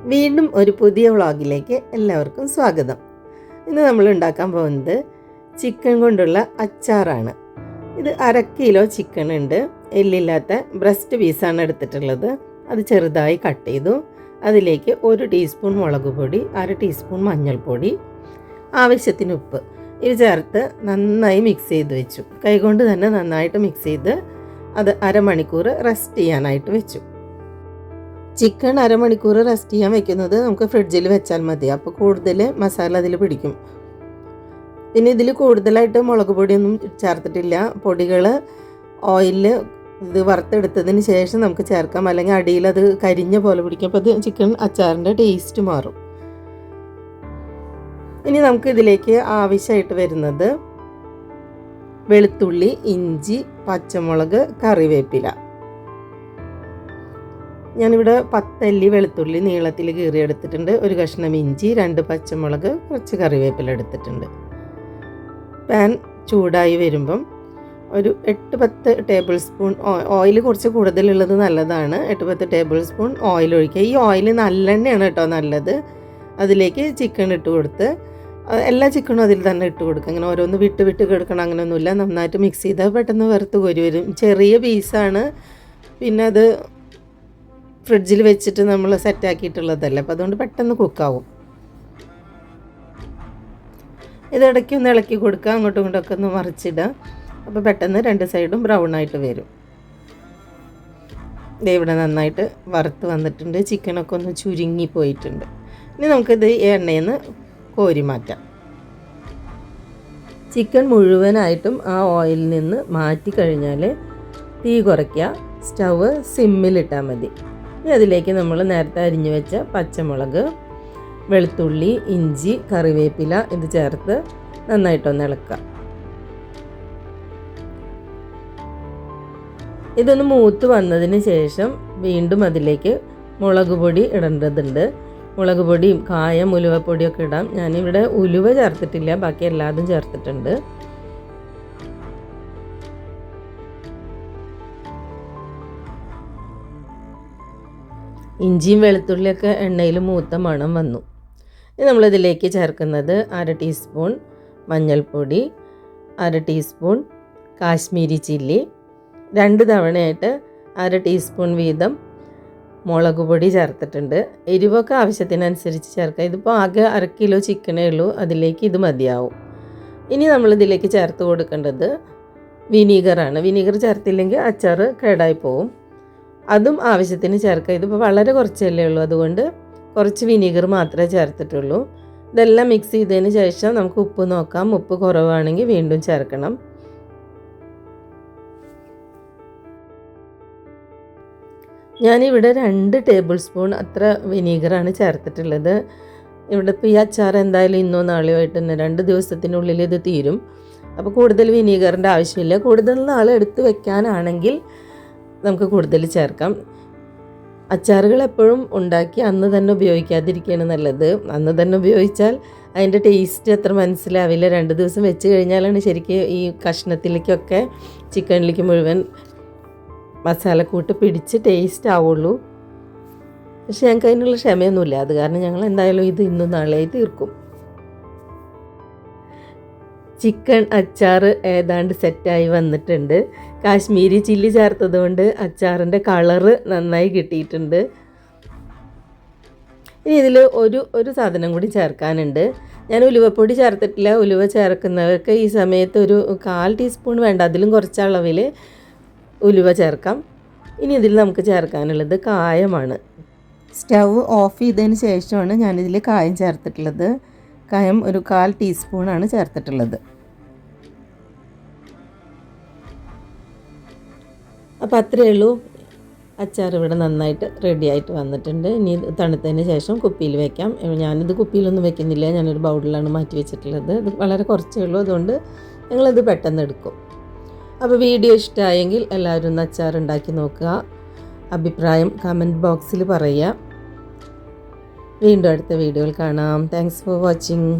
വീണ്ടും ഒരു പുതിയ വ്ളോഗിലേക്ക് എല്ലാവർക്കും സ്വാഗതം. ഇന്ന് നമ്മൾ ഉണ്ടാക്കാൻ പോകുന്നത് ചിക്കൻ കൊണ്ടുള്ള അച്ചാറാണ്. ഇത് 1/2 കിലോ ചിക്കൻ ഉണ്ട്. എല്ലില്ലാത്ത ബ്രസ്റ്റ് പീസാണ് എടുത്തിട്ടുള്ളത്. അത് ചെറുതായി കട്ട് ചെയ്തു. അതിലേക്ക് 1 ടീസ്പൂൺ മുളക് പൊടി, 1/2 ടീസ്പൂൺ മഞ്ഞൾപ്പൊടി, ആവശ്യത്തിന് ഉപ്പ് ഇത് ചേർത്ത് നന്നായി മിക്സ് ചെയ്ത് വെച്ചു. കൈകൊണ്ട് തന്നെ നന്നായിട്ട് മിക്സ് ചെയ്ത് അത് അരമണിക്കൂർ റെസ്റ്റ് ചെയ്യാനായിട്ട് വെച്ചു. ചിക്കൻ അരമണിക്കൂർ റെസ്റ്റ് ചെയ്യാൻ വെക്കുന്നത് നമുക്ക് ഫ്രിഡ്ജിൽ വെച്ചാൽ മതി. അപ്പോൾ കൂടുതൽ മസാല അതിൽ പിടിക്കും. പിന്നെ ഇതിൽ കൂടുതലായിട്ട് മുളക് പൊടിയൊന്നും ചേർത്തിട്ടില്ല. പൊടികൾ ഓയിലിൽ ഇത് വറുത്തെടുത്തതിന് ശേഷം നമുക്ക് ചേർക്കാം, അല്ലെങ്കിൽ അടിയിൽ അത് കരിഞ്ഞ പോലെ പിടിക്കും. അപ്പോൾ അത് ചിക്കൻ അച്ചാറിൻ്റെ ടേസ്റ്റ് മാറും. ഇനി നമുക്ക് ഇതിലേക്ക് ആവശ്യമായിട്ട് വരുന്നത് വെളുത്തുള്ളി, ഇഞ്ചി, പച്ചമുളക്, കറിവേപ്പില. ഞാനിവിടെ 10 അല്ലി വെളുത്തുള്ളി നീളത്തിൽ കീറിയെടുത്തിട്ടുണ്ട്. 1 കഷ്ണം ഇഞ്ചി, 2 പച്ചമുളക്, കുറച്ച് കറിവേപ്പില എടുത്തിട്ടുണ്ട്. പാൻ ചൂടായി വരുമ്പം ഒരു 8-10 ടേബിൾ സ്പൂൺ ഓയിൽ, കുറച്ച് കൂടുതലുള്ളത് നല്ലതാണ്. 8-10 ടേബിൾ സ്പൂൺ ഓയിൽ ഒഴിക്കുക. ഈ ഓയിൽ നല്ലെണ്ണയാണ് കേട്ടോ നല്ലത്. അതിലേക്ക് ചിക്കൻ ഇട്ട് കൊടുത്ത് എല്ലാ ചിക്കനും അതിൽ തന്നെ ഇട്ട് കൊടുക്കുക. അങ്ങനെ ഓരോന്ന് വിട്ട് വിട്ട് കിടക്കണം അങ്ങനെയൊന്നുമില്ല. നന്നായിട്ട് മിക്സ് ചെയ്താൽ പെട്ടെന്ന് വറുത്ത് കോരി വരും. ചെറിയ പീസാണ്, പിന്നെ അത് ഫ്രിഡ്ജിൽ വെച്ചിട്ട് നമ്മൾ സെറ്റാക്കിയിട്ടുള്ളതല്ലേ, അപ്പോൾ അതുകൊണ്ട് പെട്ടെന്ന് കുക്കാവും. ഇതിടയ്ക്ക് ഒന്ന് ഇളക്കി കൊടുക്കുക, അങ്ങോട്ടും ഇങ്ങോട്ടൊക്കെ ഒന്ന് മറിച്ചിടുക. അപ്പോൾ പെട്ടെന്ന് 2 സൈഡും ബ്രൗൺ ആയിട്ട് വരും. ഇവിടെ നന്നായിട്ട് വറുത്ത് വന്നിട്ടുണ്ട്. ചിക്കനൊക്കെ ഒന്ന് ചുരുങ്ങി പോയിട്ടുണ്ട്. ഇനി നമുക്കിത് എണ്ണയിൽ നിന്ന് കോരി മാറ്റാം. ചിക്കൻ മുഴുവനായിട്ടും ആ ഓയിലിൽ നിന്ന് മാറ്റി കഴിഞ്ഞാൽ തീ കുറയ്ക്കുക, സ്റ്റവ് സിമ്മിലിട്ടാൽ മതി. ഇനി അതിലേക്ക് നമ്മൾ നേരത്തെ അരിഞ്ഞു വെച്ച പച്ചമുളക്, വെളുത്തുള്ളി, ഇഞ്ചി, കറിവേപ്പില ഇത് ചേർത്ത് നന്നായിട്ടൊന്ന് ഇളക്കുക. ഇതൊന്ന് മൂത്ത് വന്നതിന് ശേഷം വീണ്ടും അതിലേക്ക് മുളക് പൊടി ഇടേണ്ടതുണ്ട്. മുളക് പൊടിയും കായം, ഉലുവപ്പൊടിയൊക്കെ ഇടാം. ഞാനിവിടെ ഉലുവ ചേർത്തിട്ടില്ല, ബാക്കി എല്ലാതും ചേർത്തിട്ടുണ്ട്. ഇഞ്ചിയും വെളുത്തുള്ളിയൊക്കെ എണ്ണയിൽ മൂത്ത മണം വന്നു. ഇനി നമ്മളിതിലേക്ക് ചേർക്കുന്നത് 1/2 ടീസ്പൂൺ മഞ്ഞൾപ്പൊടി, 1/2 ടീസ്പൂൺ കാശ്മീരി ചില്ലി, 2 തവണയായിട്ട് 1/2 ടീസ്പൂൺ വീതം മുളക് പൊടി ചേർത്തിട്ടുണ്ട്. എരിവൊക്കെ ആവശ്യത്തിനനുസരിച്ച് ചേർക്കുക. ഇതിപ്പോൾ ആകെ 1/2 കിലോ ചിക്കനേ ഉള്ളൂ, അതിലേക്ക് ഇത് മതിയാവും. ഇനി നമ്മളിതിലേക്ക് ചേർത്ത് കൊടുക്കേണ്ടത് വിനീഗറാണ്. വിനീഗർ ചേർത്തില്ലെങ്കിൽ അച്ചാർ കേടായി പോവും. അതും ആവശ്യത്തിന് ചേർക്കുക. ഇതിപ്പോൾ വളരെ കുറച്ചല്ലേ ഉള്ളൂ, അതുകൊണ്ട് കുറച്ച് വിനീഗർ മാത്രമേ ചേർത്തിട്ടുള്ളൂ. ഇതെല്ലാം മിക്സ് ചെയ്തതിന് ശേഷം നമുക്ക് ഉപ്പ് നോക്കാം. ഉപ്പ് കുറവാണെങ്കിൽ വീണ്ടും ചേർക്കണം. ഞാനിവിടെ 2 ടേബിൾ സ്പൂൺ അത്ര വിനീഗറാണ് ചേർത്തിട്ടുള്ളത്. ഇവിടെ ഇപ്പോൾ ഈ അച്ചാർ എന്തായാലും ഇന്നോ നാളെയോ ആയിട്ട് തന്നെ 2 ദിവസത്തിനുള്ളിൽ ഇത് തീരും. അപ്പോൾ കൂടുതൽ വിനീഗറിൻ്റെ ആവശ്യമില്ല. കൂടുതൽ നാൾ എടുത്ത് വെക്കാനാണെങ്കിൽ നമുക്ക് കൂടുതൽ ചേർക്കാം. അച്ചാറുകൾ എപ്പോഴും ഉണ്ടാക്കി അന്ന് തന്നെ ഉപയോഗിക്കാതിരിക്കുകയാണ് നല്ലത്. അന്ന് തന്നെ ഉപയോഗിച്ചാൽ അതിൻ്റെ ടേസ്റ്റ് അത്ര മനസ്സിലാവില്ല. 2 ദിവസം വെച്ച് കഴിഞ്ഞാലാണ് ശരിക്കും ഈ കഷ്ണത്തിലേക്കൊക്കെ ചിക്കനിലേക്ക് മുഴുവൻ മസാലക്കൂട്ട് പിടിച്ച് ടേസ്റ്റ് ആവുള്ളൂ. പക്ഷെ ഞങ്ങൾക്ക് അതിനുള്ള ക്ഷമയൊന്നുമില്ല. അത് കാരണം ഞങ്ങൾ എന്തായാലും ഇത് ഇന്നും നാളെയായി തീർക്കും. ചിക്കൻ അച്ചാർ ഏതാണ്ട് സെറ്റായി വന്നിട്ടുണ്ട്. കാശ്മീരി ചില്ലി ചേർത്തത് കൊണ്ട് അച്ചാറിൻ്റെ കളറ് നന്നായി കിട്ടിയിട്ടുണ്ട്. ഇനി ഇതിൽ ഒരു സാധനം കൂടി ചേർക്കാനുണ്ട്. ഞാൻ ഉലുവപ്പൊടി ചേർത്തിട്ടില്ല. ഉലുവ ചേർക്കുന്നവർക്ക് ഈ സമയത്ത് ഒരു 1/4 ടീസ്പൂൺ വേണ്ട, അതിലും കുറച്ച് അളവിൽ ഉലുവ ചേർക്കാം. ഇനി ഇതിൽ നമുക്ക് ചേർക്കാനുള്ളത് കായമാണ്. സ്റ്റവ് ഓഫ് ചെയ്തതിന് ശേഷമാണ് ഞാനിതിൽ കായം ചേർത്തിട്ടുള്ളത്. കായം ഒരു 1/4 ടീസ്പൂണാണ് ചേർത്തിട്ടുള്ളത്. അപ്പോൾ അത്രയേ ഉള്ളൂ. അച്ചാർ ഇവിടെ നന്നായിട്ട് റെഡി ആയിട്ട് വന്നിട്ടുണ്ട്. ഇനി തണുത്തതിന് ശേഷം കുപ്പിയിൽ വയ്ക്കാം. ഞാനിത് കുപ്പിയിലൊന്നും വെക്കുന്നില്ല, ഞാനൊരു ബൗളിലാണ് മാറ്റി വെച്ചിട്ടുള്ളത്. ഇത് വളരെ കുറച്ചേ ഉള്ളൂ, അതുകൊണ്ട് ഞങ്ങളിത് പെട്ടെന്ന് എടുക്കും. അപ്പോൾ വീഡിയോ ഇഷ്ടമായെങ്കിൽ എല്ലാവരും ഒന്ന് അച്ചാർ ഉണ്ടാക്കി നോക്കുക. അഭിപ്രായം കമൻറ്റ് ബോക്സിൽ പറയുക. വീണ്ടും അടുത്ത വീഡിയോയിൽ കാണാം. Thanks for watching.